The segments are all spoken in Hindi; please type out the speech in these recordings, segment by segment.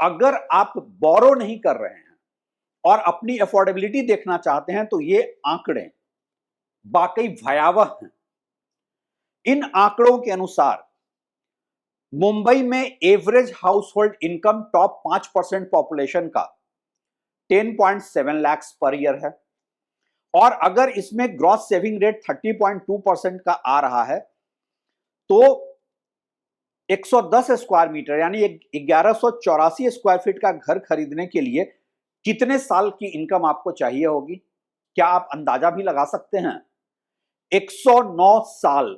अगर आप बोरो नहीं कर रहे हैं और अपनी अफोर्डेबिलिटी देखना चाहते हैं तो ये आंकड़े वाकई भयावह हैं। इन आंकड़ों के अनुसार मुंबई में average house hold income top 5% population का 10.7 लाख पर ईयर है, और अगर इसमें ग्रॉस सेविंग रेट 30.2% का आ रहा है तो 110 स्क्वायर मीटर यानी 1184 स्क्वायर फीट का घर खरीदने के लिए कितने साल की इनकम आपको चाहिए होगी? क्या आप अंदाजा भी लगा सकते हैं? 109 साल।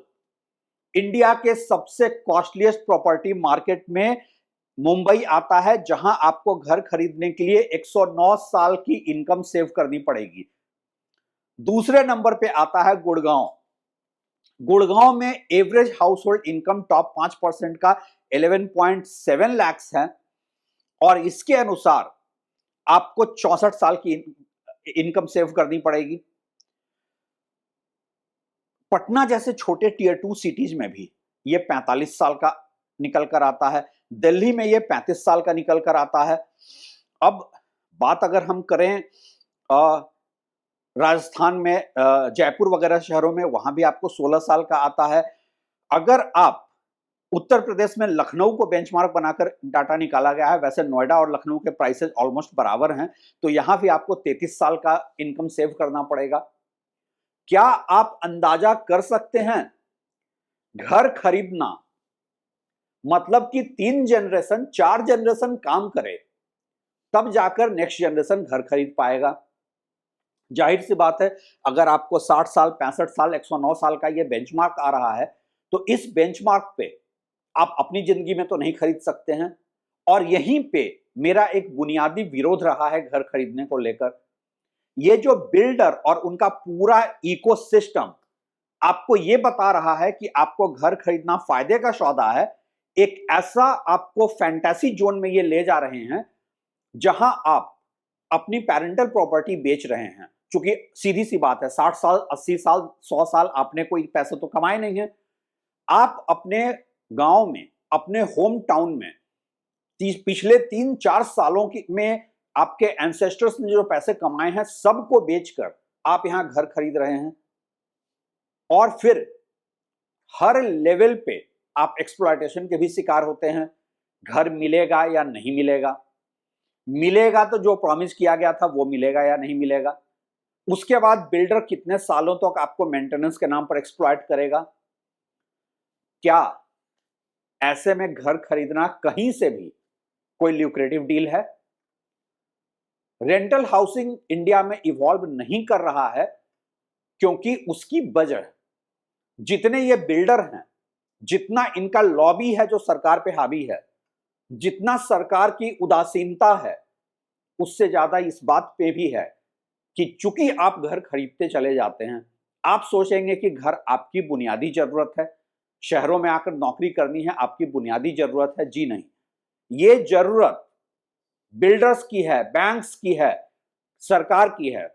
इंडिया के सबसे कॉस्टलीस्ट प्रॉपर्टी मार्केट में मुंबई आता है, जहां आपको घर खरीदने के लिए 109 साल की इनकम सेव करनी पड़ेगी। दूसरे नंबर पे आता है गुड़गांव। गुड़गांव में average house hold income top 5% का 11.7 लाख है, और इसके अनुसार आपको 64 साल की इनकम सेव करनी पड़ेगी। पटना जैसे छोटे टियर 2 सिटीज में भी ये 45 साल का निकल कर आता है। दिल्ली में ये 35 साल का निकल कर आता है। अब बात अगर हम करें राजस्थान में, जयपुर वगैरह शहरों में, वहां भी आपको 16 साल का आता है। अगर आप उत्तर प्रदेश में लखनऊ को बेंचमार्क बनाकर डाटा निकाला गया है, वैसे नोएडा और लखनऊ के प्राइसेस ऑलमोस्ट बराबर हैं, तो यहां भी आपको 33 साल का इनकम सेव करना पड़ेगा। क्या आप अंदाजा कर सकते हैं? घर खरीदना मतलब कि 3 जनरेशन 4 जनरेशन काम करे तब जाकर नेक्स्ट जनरेशन घर खरीद पाएगा। जाहिर सी बात है, अगर आपको 60 साल 65 साल 109 साल का ये बेंचमार्क आ रहा है तो इस बेंचमार्क पे आप अपनी जिंदगी में तो नहीं खरीद सकते हैं। और यहीं पे मेरा एक बुनियादी विरोध रहा है घर खरीदने को लेकर। ये जो बिल्डर और उनका पूरा इकोसिस्टम आपको ये बता रहा है कि आपको घर खरीदना फायदे का सौदा है, एक ऐसा आपको फैंटेसी जोन में ये ले जा रहे हैं जहां आप अपनी पेरेंटल प्रॉपर्टी बेच रहे हैं। क्योंकि सीधी सी बात है, 60 साल 80 साल 100 साल आपने कोई पैसे तो कमाए नहीं है। आप अपने गांव में, अपने होम टाउन में पिछले 3-4 सालों में आपके एंसेस्टर्स ने जो पैसे कमाए हैं सबको बेचकर आप यहां घर खरीद रहे हैं, और फिर हर लेवल पे आप एक्सप्लॉयटेशन के भी शिकार होते हैं। घर मिलेगा या नहीं मिलेगा? मिलेगा तो जो प्रॉमिस किया गया था वो मिलेगा या नहीं मिलेगा? उसके बाद बिल्डर कितने सालों तक आपको मेंटेनेंस के नाम पर एक्सप्लॉयट करेगा? क्या ऐसे में घर खरीदना कहीं से भी कोई ल्यूक्रेटिव डील है? रेंटल हाउसिंग इंडिया में इवॉल्व नहीं कर रहा है क्योंकि उसकी वजह जितने ये बिल्डर हैं, जितना इनका लॉबी है जो सरकार पे हावी है, जितना सरकार की उदासीनता है, उससे ज्यादा इस बात पे भी है कि चूंकि आप घर खरीदते चले जाते हैं, आप सोचेंगे कि घर आपकी बुनियादी जरूरत है, शहरों में आकर नौकरी करनी है आपकी बुनियादी जरूरत है। जी नहीं, ये जरूरत बिल्डर्स की है, बैंक्स की है, सरकार की है।